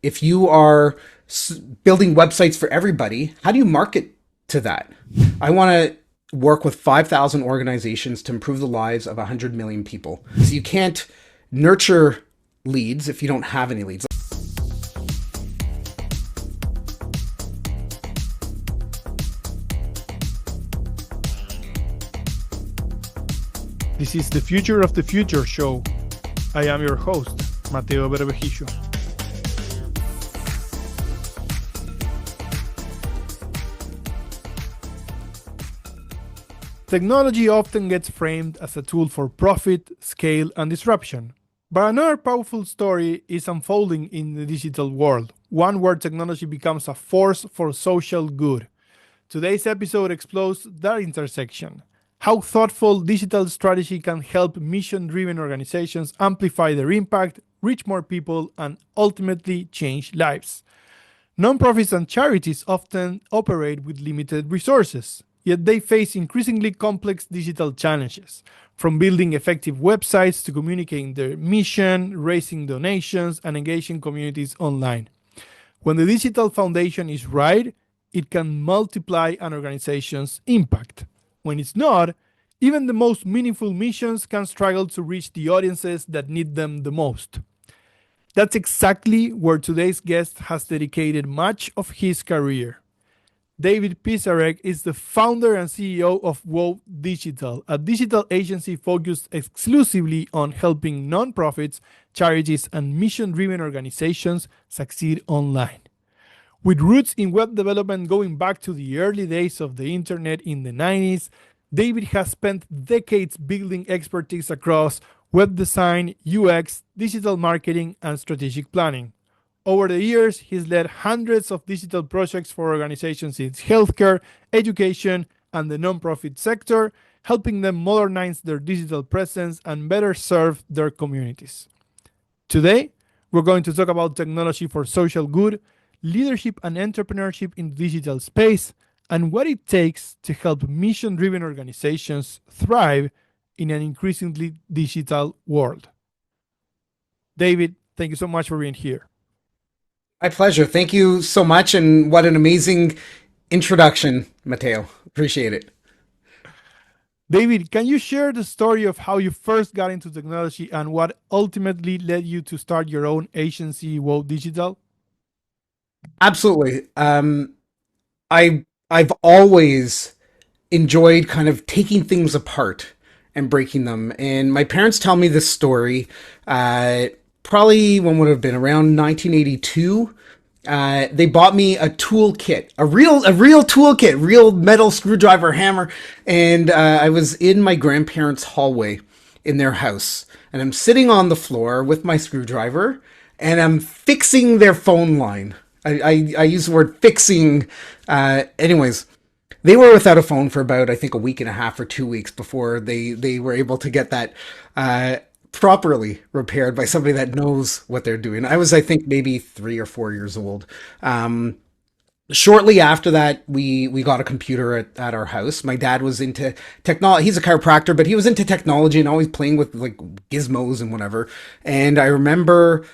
if you are building websites for everybody, how do you market to that? I want to work with 5,000 organizations to improve the lives of 100 million people. So you can't nurture leads if you don't have any leads. This is the Future of the Future show. I am your host, Mateo Berbejicio. Technology often gets framed as a tool for profit, scale, and disruption. But another powerful story is unfolding in the digital world, one where technology becomes a force for social good. Today's episode explores that intersection, how thoughtful digital strategy can help mission-driven organizations amplify their impact, reach more people, and ultimately change lives. Nonprofits and charities often operate with limited resources, yet they face increasingly complex digital challenges, from building effective websites to communicating their mission, raising donations, and engaging communities online. When the digital foundation is right, it can multiply an organization's impact. When it's not, even the most meaningful missions can struggle to reach the audiences that need them the most. That's exactly where today's guest has dedicated much of his career. David Pisarek is the founder and CEO of WOW Digital, a digital agency focused exclusively on helping nonprofits, charities, and mission-driven organizations succeed online. With roots in web development going back to the early days of the internet in the 90s, David has spent decades building expertise across web design, UX, digital marketing, and strategic planning. Over the years, he's led hundreds of digital projects for organizations in healthcare, education, and the nonprofit sector, helping them modernize their digital presence and better serve their communities. Today, we're going to talk about technology for social good, leadership and entrepreneurship in the digital space, and what it takes to help mission-driven organizations thrive in an increasingly digital world. David, thank you so much for being here. My pleasure. Thank you so much. And what an amazing introduction, Mateo. Appreciate it. David, can you share the story of how you first got into technology and what ultimately led you to start your own agency, WOW Digital? Absolutely. I've always enjoyed kind of taking things apart and breaking them. And my parents tell me this story. Probably when would have been around 1982. They bought me a toolkit, a real toolkit, real metal screwdriver, hammer. And I was in my grandparents' hallway in their house. And I'm sitting on the floor with my screwdriver and I'm fixing their phone line. I use the word fixing. Anyways, they were without a phone for about, I think, a week and a half or 2 weeks before they were able to get that properly repaired by somebody that knows what they're doing. I was, I think, maybe 3 or 4 years old. Shortly after that, we got a computer at our house. My dad was into technology. He's a chiropractor, but he was into technology and always playing with like gizmos and whatever. And I remember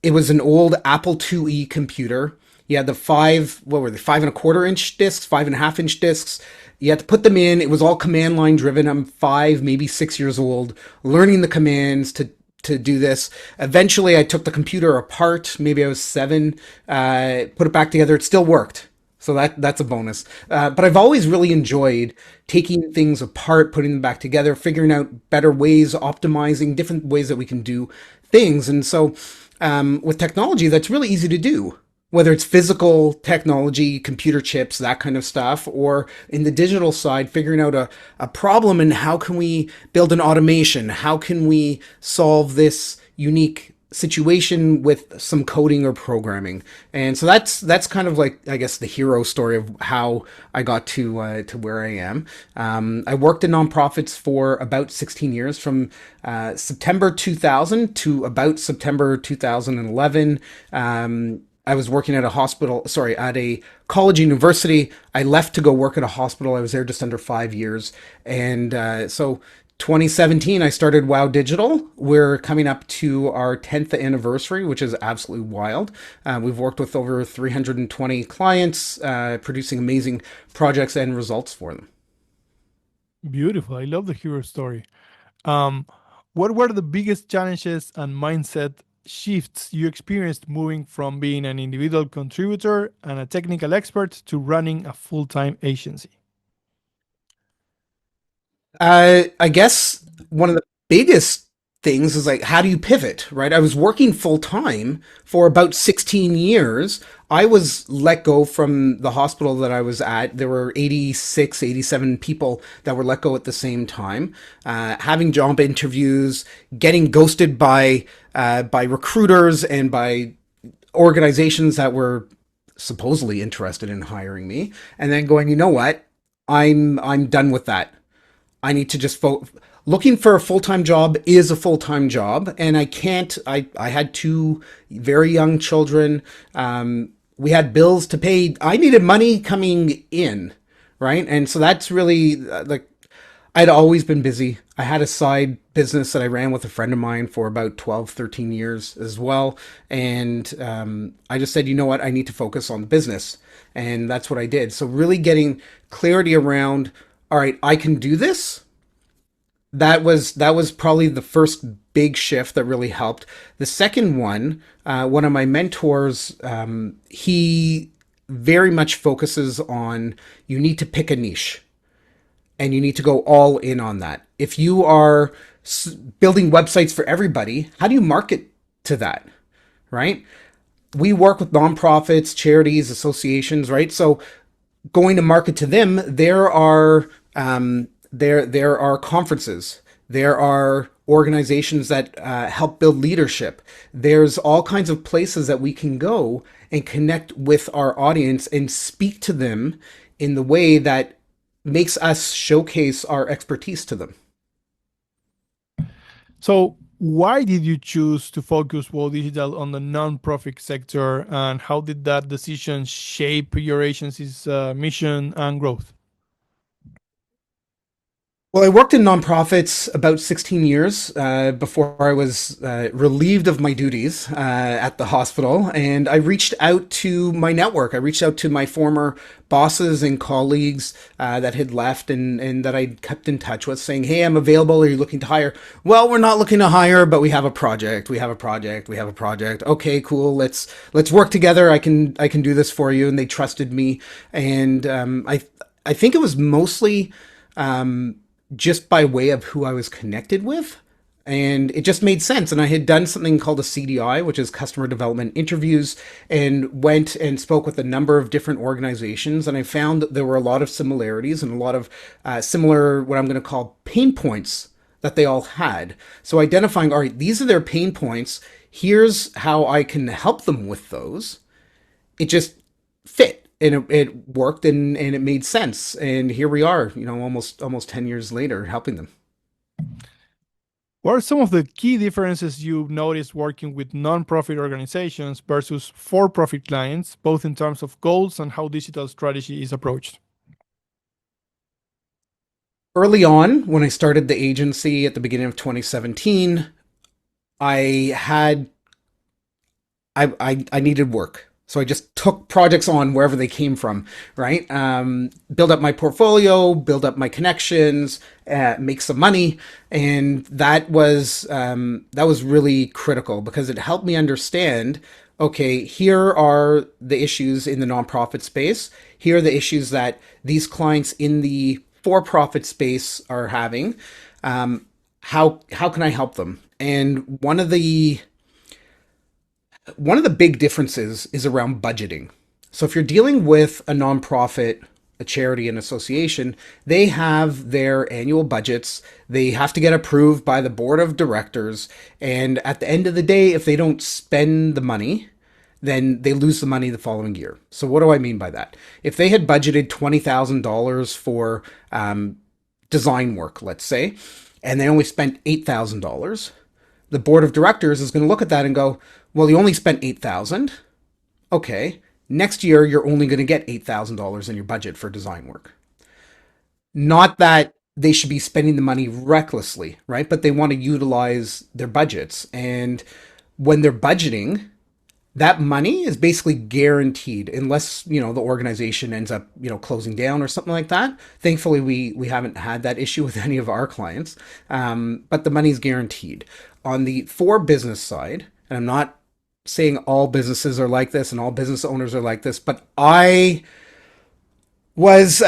it was an old Apple IIe computer. You had the 5.25-inch discs, 5.5-inch discs. You had to put them in. It was all command line driven. I'm 5, maybe 6 years old, learning the commands to do this. Eventually, I took the computer apart. Maybe I was 7, put it back together. It still worked. So that's a bonus. But I've always really enjoyed taking things apart, putting them back together, figuring out better ways, optimizing different ways that we can do things. And so with technology, that's really easy to do. Whether it's physical technology, computer chips, that kind of stuff, or in the digital side, figuring out a problem and how can we build an automation? How can we solve this unique situation with some coding or programming? And so that's kind of like, I guess, the hero story of how I got to where I am. I worked in nonprofits for about 16 years, from September 2000 to about September 2011. I was working at at a college university. I left to go work at a hospital. I was there just under 5 years. And so 2017, I started Wow Digital. We're coming up to our 10th anniversary, which is absolutely wild. We've worked with over 320 clients, producing amazing projects and results for them. Beautiful. I love the hero story. Um, what were the biggest challenges and mindset shifts you experienced moving from being an individual contributor and a technical expert to running a full time agency? I guess one of the biggest things is like, how do you pivot, right? I was working full time for about 16 years. I was let go from the hospital that I was at. There were 86, 87 people that were let go at the same time. Having job interviews, getting ghosted by recruiters and by organizations that were supposedly interested in hiring me, and then going, you know what? I'm done with that. I need to just looking for a full-time job is a full-time job, and I can't. I had two very young children. We had bills to pay. I needed money coming in, right? And so that's really like I'd always been busy. I had a side business that I ran with a friend of mine for about 12, 13 years as well. And I just said, you know what? I need to focus on the business. And that's what I did. So, really getting clarity around, all right, I can do this. That was probably the first big shift that really helped. The second one of my mentors, he very much focuses on you need to pick a niche and you need to go all in on that. If you are building websites for everybody, how do you market to that, right? We work with nonprofits, charities, associations, right? So going to market to them, there are conferences, there are organizations that help build leadership. There's all kinds of places that we can go and connect with our audience and speak to them in the way that makes us showcase our expertise to them. So, why did you choose to focus World Digital on the nonprofit sector, and how did that decision shape your agency's mission and growth? Well, I worked in nonprofits about 16 years before I was relieved of my duties at the hospital. And I reached out to my network. I reached out to my former bosses and colleagues that had left and that I kept in touch with, saying, hey, I'm available. Are you looking to hire? Well, we're not looking to hire, but we have a project. We have a project. We have a project. Okay, cool. Let's work together. I can do this for you. And they trusted me. And I think it was mostly just by way of who I was connected with. And it just made sense. And I had done something called a CDI, which is customer development interviews, and went and spoke with a number of different organizations. And I found that there were a lot of similarities and a lot of similar, what I'm going to call pain points that they all had. So identifying, all right, these are their pain points. Here's how I can help them with those. It just fit and it worked and it made sense. And here we are, almost 10 years later, helping them. What are some of the key differences you've noticed working with nonprofit organizations versus for profit clients, both in terms of goals and how digital strategy is approached? Early on, when I started the agency at the beginning of 2017, I had I needed work. So I just took projects on wherever they came from, right? Build up my portfolio, build up my connections, make some money, and that was really critical because it helped me understand. Okay, here are the issues in the nonprofit space. Here are the issues that these clients in the for-profit space are having. How can I help them? And one of the big differences is around budgeting. So if you're dealing with a nonprofit, a charity, an association, they have their annual budgets. They have to get approved by the board of directors. And at the end of the day, if they don't spend the money, then they lose the money the following year. So what do I mean by that? If they had budgeted $20,000 for design work, let's say, and they only spent $8,000, the board of directors is going to look at that and go, well, you only spent 8,000. Okay. Next year, you're only going to get $8,000 in your budget for design work. Not that they should be spending the money recklessly, right? But they want to utilize their budgets. And when they're budgeting, that money is basically guaranteed unless, the organization ends up, closing down or something like that. Thankfully, we haven't had that issue with any of our clients. But the money is guaranteed. On the for business side, and I'm not saying all businesses are like this and all business owners are like this, but I was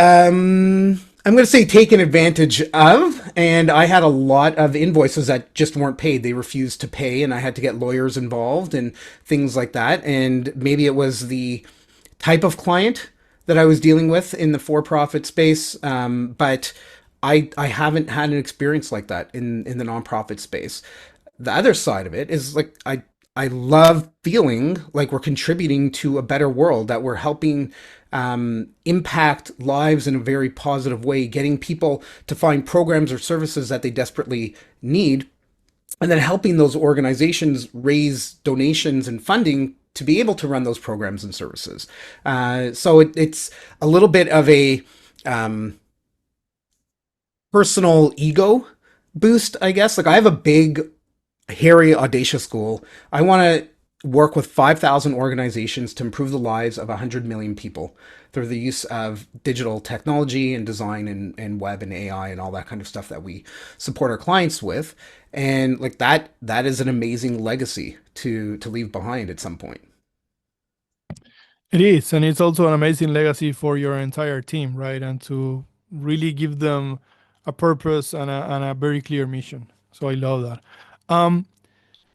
I'm going to say taken advantage of, and I had a lot of invoices that just weren't paid. They refused to pay, and I had to get lawyers involved and things like that. And maybe it was the type of client that I was dealing with in the for-profit space, but I haven't had an experience like that in the nonprofit space. The other side of it is like I love feeling like we're contributing to a better world, that we're helping impact lives in a very positive way, getting people to find programs or services that they desperately need, and then helping those organizations raise donations and funding to be able to run those programs and services. So it's a little bit of a personal ego boost, I guess. Like I have a big hairy, audacious goal. I want to work with 5,000 organizations to improve the lives of 100 million people through the use of digital technology and design and web and AI and all that kind of stuff that we support our clients with. And like that is an amazing legacy to leave behind at some point. It is, and it's also an amazing legacy for your entire team, right? And to really give them a purpose and a very clear mission. So I love that. Um,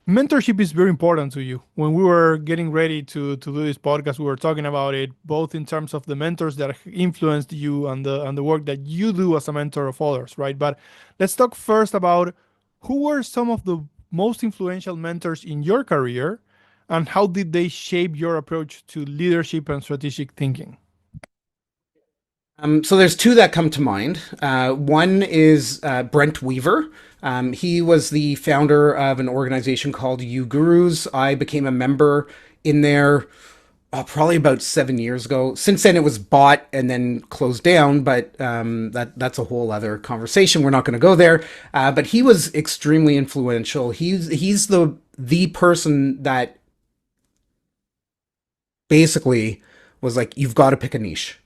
Mentorship is very important to you. When we were getting ready to do this podcast, we were talking about it both in terms of the mentors that influenced you and the work that you do as a mentor of others, right? But let's talk first about who were some of the most influential mentors in your career and how did they shape your approach to leadership and strategic thinking? So there's two that come to mind. One is Brent Weaver. He was the founder of an organization called You Gurus. I became a member in there probably about 7 years ago. Since then, it was bought and then closed down, but that's a whole other conversation. We're not going to go there. But he was extremely influential. He's the person that basically was like, you've got to pick a niche.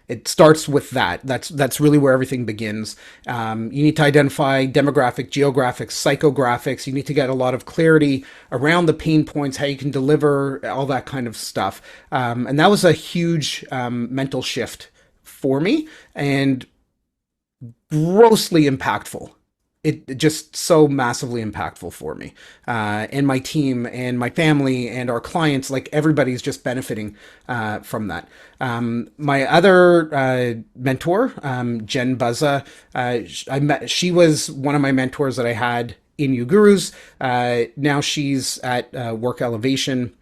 It starts with that. That's really where everything begins. You need to identify demographic, geographics, psychographics. You need to get a lot of clarity around the pain points, how you can deliver, all that kind of stuff. And that was a huge mental shift for me and grossly impactful. It just so massively impactful for me and my team and my family and our clients. Like everybody's just benefiting from that. My other mentor, Jen Buzza, she was one of my mentors that I had in You Gurus. Now she's at Work Elevation.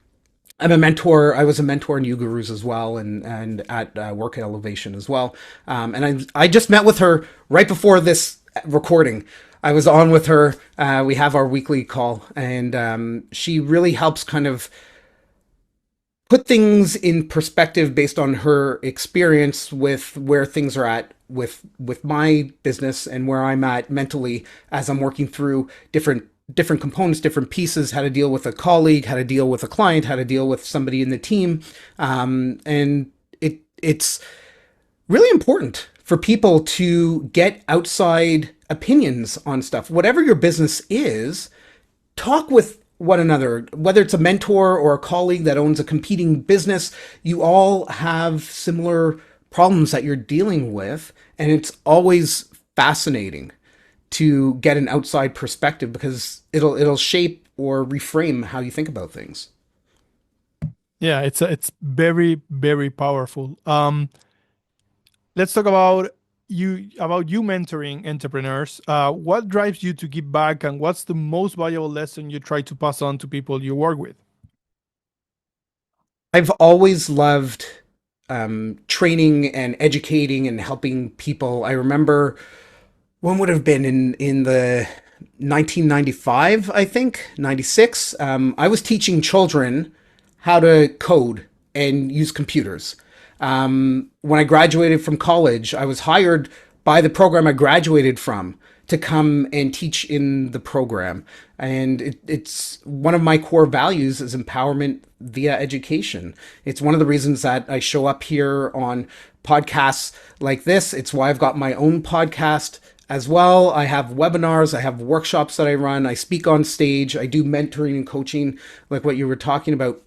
I'm a mentor. I was a mentor in You Gurus as well, and at Work Elevation as well. And I just met with her right before this recording. I was on with her. We have our weekly call, and she really helps kind of put things in perspective based on her experience with where things are at with my business and where I'm at mentally as I'm working through different components, different pieces, how to deal with a colleague, how to deal with a client, how to deal with somebody in the team, and it's really important for people to get outside opinions on stuff. Whatever your business is, talk with one another, whether it's a mentor or a colleague that owns a competing business. You all have similar problems that you're dealing with, and it's always fascinating to get an outside perspective because it'll shape or reframe how you think about things. Yeah, it's very very powerful. Let's talk about you mentoring entrepreneurs. What drives you to give back, and what's the most valuable lesson you try to pass on to people you work with? I've always loved training and educating and helping people. I remember one would have been in the 1995, I think, 96. I was teaching children how to code and use computers. When I graduated from college, I was hired by the program I graduated from to come and teach in the program. And it's one of my core values is empowerment via education. It's one of the reasons that I show up here on podcasts like this. It's why I've got my own podcast as well. I have webinars, I have workshops that I run, I speak on stage, I do mentoring and coaching, like what you were talking about.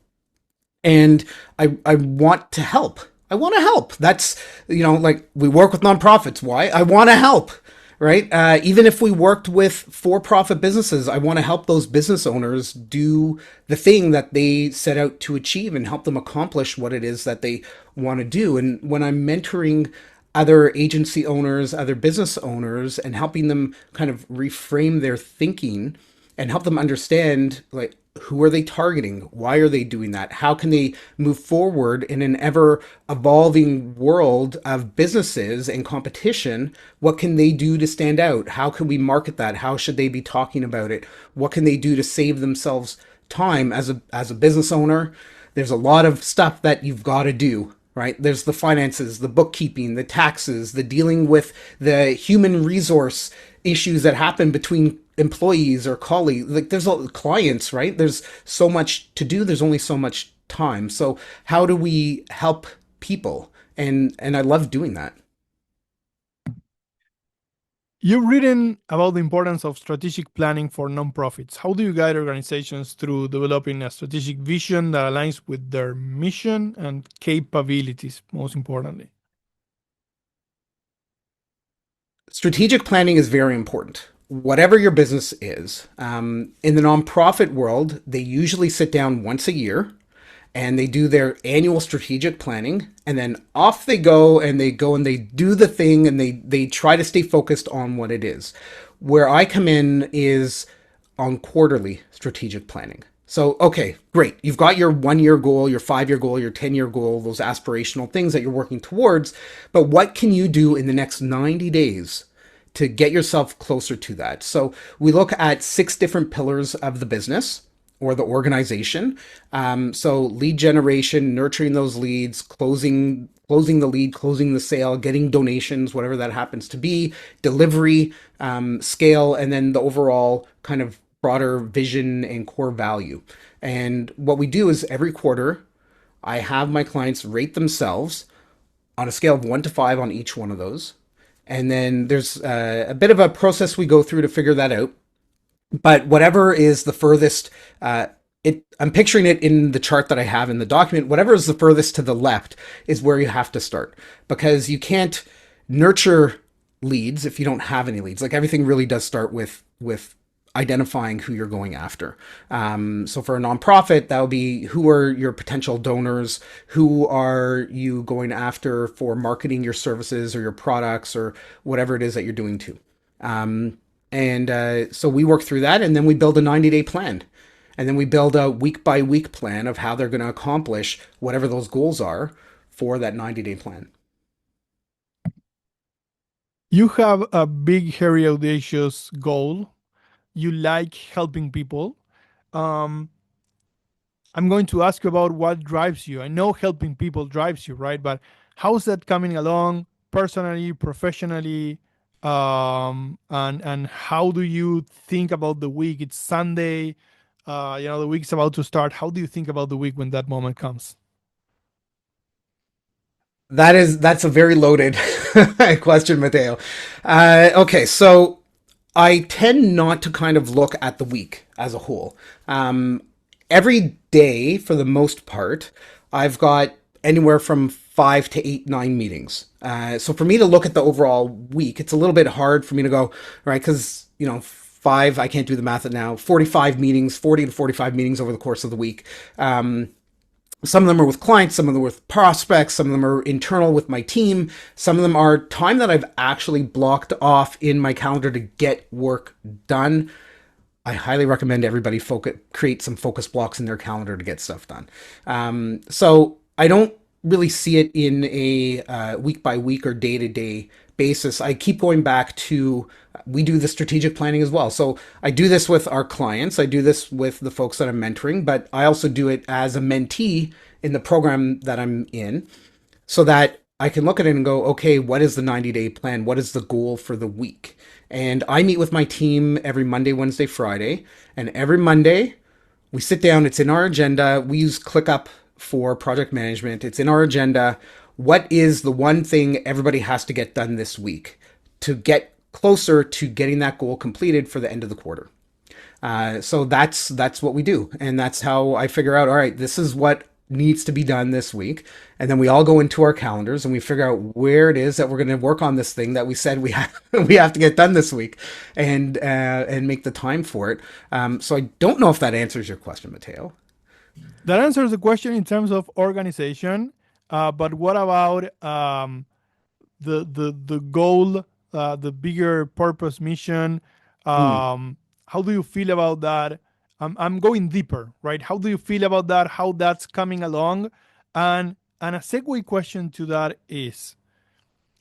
And I want to help. I want to help. That's, like we work with nonprofits. Why? I want to help, right? Even if we worked with for-profit businesses, I want to help those business owners do the thing that they set out to achieve and help them accomplish what it is that they want to do. And when I'm mentoring other agency owners, other business owners, and helping them kind of reframe their thinking and help them understand, like, who are they targeting? Why are they doing that? How can they move forward in an ever evolving world of businesses and competition? What can they do to stand out? How can we market that? How should they be talking about it? What can they do to save themselves time as a business owner? There's a lot of stuff that you've got to do, right? There's the finances, the bookkeeping, the taxes, the dealing with the human resource issues that happen between employees or colleagues. Like there's clients, right? There's so much to do. There's only so much time. So how do we help people? And I love doing that. You've written about the importance of strategic planning for nonprofits. How do you guide organizations through developing a strategic vision that aligns with their mission and capabilities, most importantly? Strategic planning is very important. Whatever your business is, in the nonprofit world, they usually sit down once a year and they do their annual strategic planning, and then off they go and they do the thing, and they try to stay focused on what it is. Where I come in is on quarterly strategic planning. So, okay, great. You've got your 1 year goal, your 5 year goal, your 10 year goal, those aspirational things that you're working towards. But what can you do in the next 90 days to get yourself closer to that? So we look at 6 different pillars of the business or the organization. So lead generation, nurturing those leads, closing the lead, closing the sale, getting donations, whatever that happens to be, delivery, scale, and then the overall kind of broader vision and core value. And what we do is every quarter, I have my clients rate themselves on a scale of 1 to 5 on each one of those. And then there's a bit of a process we go through to figure that out. But whatever is the furthest, I'm picturing it in the chart that I have in the document. Whatever is the furthest to the left is where you have to start, because you can't nurture leads if you don't have any leads. Like everything really does start with identifying who you're going after. So for a nonprofit, that would be who are your potential donors, who are you going after for marketing your services or your products or whatever it is that you're doing too. So we work through that, and then we build a 90-day plan. And then we build a week by week plan of how they're going to accomplish whatever those goals are for that 90-day plan. You have a big, hairy, audacious goal. You like helping people. Um, I'm going to ask you about what drives you. I know helping people drives you, right? But how's that coming along personally, professionally? And how do you think about the week? It's Sunday. The week's about to start. How do you think about the week when that moment comes? That's a very loaded question, Mateo. Okay, so I tend not to kind of look at the week as a whole. Every day, for the most part, I've got anywhere from 5 to 8, 9 meetings. So for me to look at the overall week, it's a little bit hard for me to go, right? Because, 5, I can't do the math now, 45 meetings, 40 to 45 meetings over the course of the week. Some of them are with clients, some of them are with prospects, some of them are internal with my team. Some of them are time that I've actually blocked off in my calendar to get work done. I highly recommend everybody create some focus blocks in their calendar to get stuff done. So I don't really see it in a week by week or day to day basis. I keep going back to, we do the strategic planning as well. So I do this with our clients. I do this with the folks that I'm mentoring, but I also do it as a mentee in the program that I'm in, so that I can look at it and go, okay, what is the 90-day plan? What is the goal for the week? And I meet with my team every Monday, Wednesday, Friday. And every Monday, we sit down. It's in our agenda. We use ClickUp for project management. It's in our agenda. What is the one thing everybody has to get done this week to get closer to getting that goal completed for the end of the quarter? So that's what we do, and that's how I figure out. All right, this is what needs to be done this week, and then we all go into our calendars and we figure out where it is that we're going to work on this thing that we said we have we have to get done this week, and make the time for it. So I don't know if that answers your question, Mateo. That answers the question in terms of organization. But what about the goal, the bigger purpose mission? Mm. How do you feel about that? I'm going deeper, right? How do you feel about that? How that's coming along? And a segue question to that is,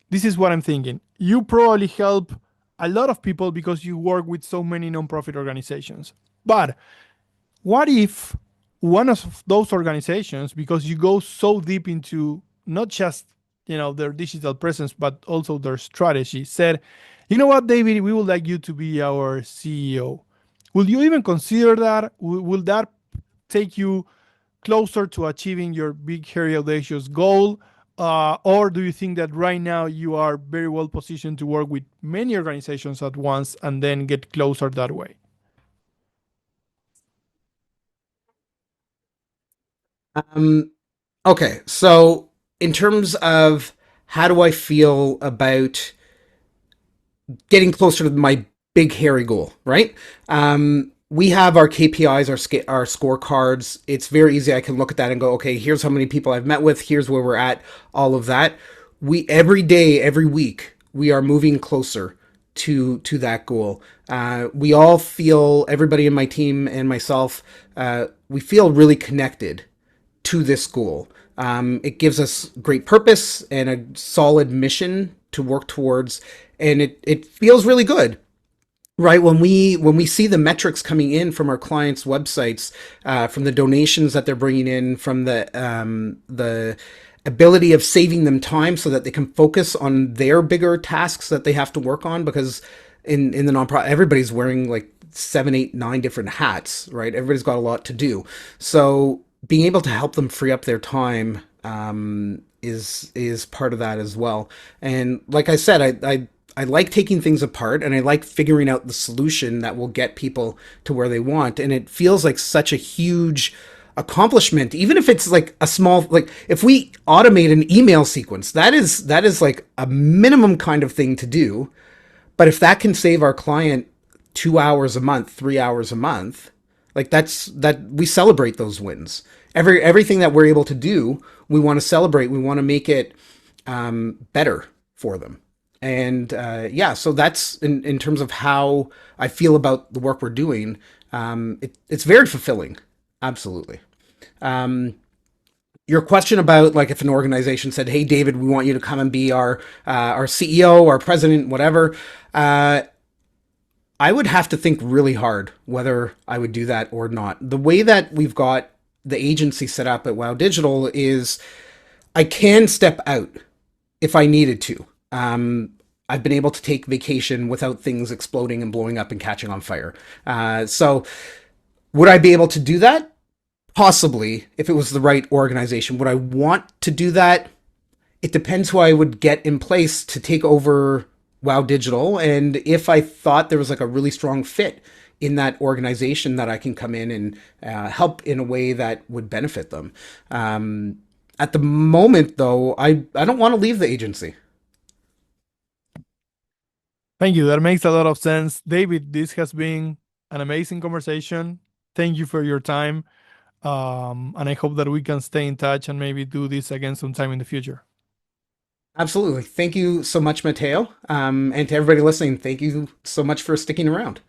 this is what I'm thinking. You probably help a lot of people because you work with so many nonprofit organizations. But what if one of those organizations, because you go so deep into not just their digital presence but also their strategy, said, you know what, David, we would like you to be our CEO. Will you even consider that? Will that take you closer to achieving your big, hairy, audacious goal? Or do you think that right now you are very well positioned to work with many organizations at once and then get closer that way? Um, okay, so in terms of how do I feel about getting closer to my big hairy goal, right? We have our KPIs, our scorecards. It's very easy. I can look at that and go, okay, here's how many people I've met with. Here's where we're at. All of that. We every day, every week, we are moving closer to that goal. We all feel, everybody in my team and myself, we feel really connected to this goal. It gives us great purpose and a solid mission to work towards, and it feels really good, right? When we see the metrics coming in from our clients' websites, from the donations that they're bringing in, from the ability of saving them time so that they can focus on their bigger tasks that they have to work on, because in the nonprofit, everybody's wearing like 7, 8, 9 different hats, right? Everybody's got a lot to do. So being able to help them free up their time, is part of that as well. And like I said, I like taking things apart, and I like figuring out the solution that will get people to where they want. And it feels like such a huge accomplishment, even if it's like a small, like if we automate an email sequence, that is like a minimum kind of thing to do. But if that can save our client 2 hours a month, 3 hours a month, like that we celebrate those wins. Everything that we're able to do, we want to celebrate. We want to make it better for them. And yeah, so that's in terms of how I feel about the work we're doing. It's very fulfilling. Absolutely. Um, your question about like if an organization said, "Hey, David, we want you to come and be our CEO, our president, whatever," uh, I would have to think really hard whether I would do that or not. The way that we've got the agency set up at Wow Digital is I can step out if I needed to. I've been able to take vacation without things exploding and blowing up and catching on fire. So would I be able to do that? Possibly, if it was the right organization. Would I want to do that? It depends who I would get in place to take over Wow Digital, and if I thought there was like a really strong fit in that organization that I can come in and help in a way that would benefit them. At the moment, though, I don't want to leave the agency. Thank you. That makes a lot of sense. David, this has been an amazing conversation. Thank you for your time. And I hope that we can stay in touch and maybe do this again sometime in the future. Absolutely. Thank you so much, Mateo. And to everybody listening, thank you so much for sticking around.